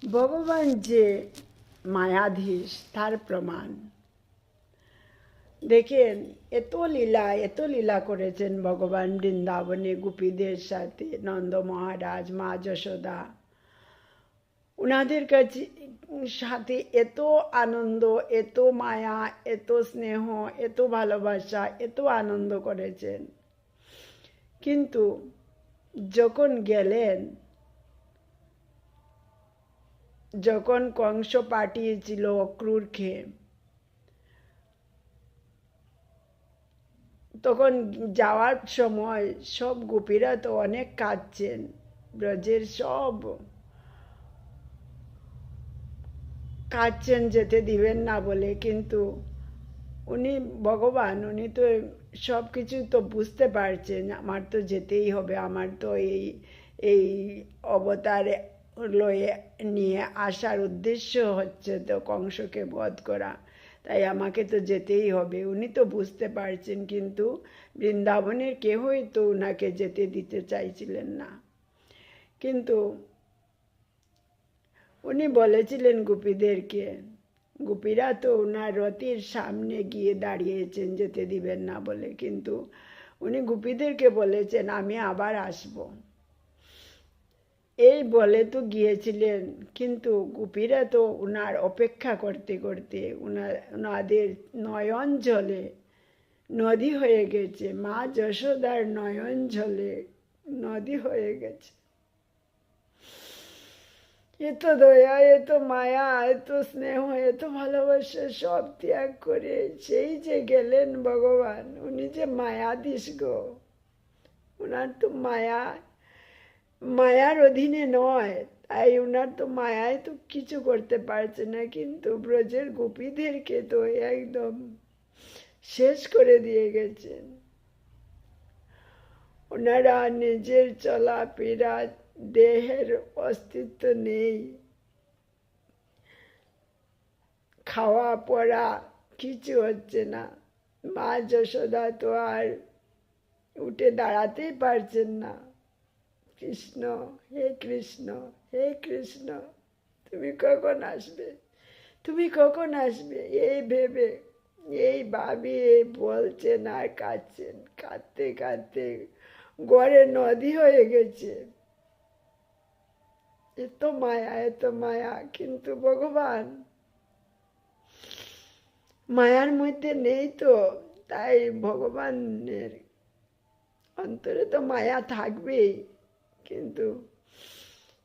ভগবান যে মায়াধীশ তার প্রমাণ। দেখেন, এত লীলা করেছেন ভগবান বৃন্দাবনে গোপীদের সাথে, নন্দ মহারাজ, মা যশোদা, ওনাদের কাছে সাথে এত আনন্দ, এত মায়া, এত স্নেহ, এত ভালোবাসা, এত আনন্দ করেছেন। কিন্তু যখন গেলেন, যখন কংস পাঠিয়েছিল অক্রূরকে, তখন যাওয়ার সময় সব গোপীরা তো অনেক কাঁদছেন, ব্রজের সব কাঁদছেন যেতে দিবেন না বলে। কিন্তু উনি ভগবান, উনি তো সব কিছু তো বুঝতে পারছেন, আমার তো যেতেই হবে, আমার তো এই এই অবতারে লয়ে নিয়ে আসার উদ্দেশ্য হচ্ছে তো কংসকে বধ করা, তাই আমাকে তো যেতেই হবে। উনি তো বুঝতে পারছেন, কিন্তু বৃন্দাবনের কেহই তো ওনাকে যেতে দিতে চাইছিলেন না। কিন্তু উনি বলেছিলেন গোপীদেরকে, গোপীরা তো ওনার রথের সামনে গিয়ে দাঁড়িয়েছেন যেতে দিবেন না বলে, কিন্তু উনি গোপীদেরকে বলেছেন আমি আবার আসব, এই বলে তো গিয়েছিলেন। কিন্তু গোপীরা তো ওনার অপেক্ষা করতে করতে ওনাদের নয়ন জলে নদী হয়ে গেছে, মা যশোদার নয়ন জলে নদী হয়ে গেছে। এত দয়া, এত মায়া, এত স্নেহ, এত ভালোবাসা সব ত্যাগ করে সেই যে গেলেন ভগবান, উনি যে মায়াধীশ গো। ওনার তো মায়ার অধীনে নয়, তাই ওনার তো মায়ায় তো কিছু করতে পারছে না। কিন্তু ব্রজের গোপীদেরকে তো একদম শেষ করে দিয়ে গেছেন। ওনারা নিজের চলাফেরা, দেহের অস্তিত্ব নেই, খাওয়া পড়া কিছু হচ্ছে না। মা যশোদা তো আর উঠে দাঁড়াতেই পারছেন না। কৃষ্ণ, হে কৃষ্ণ, হে কৃষ্ণ, তুমি কখন আসবে, তুমি কখন আসবে, এই ভেবে এই ভাবি বলছেন আর কাঁদছেন। কাঁদতে কাঁদতে গড়ে নদী হয়ে গেছে। এত মায়া, এত মায়া, কিন্তু ভগবান মায়ার মধ্যে নেই তো, তাই ভগবানের অন্তরে তো মায়া থাকবেই, কিন্তু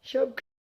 সব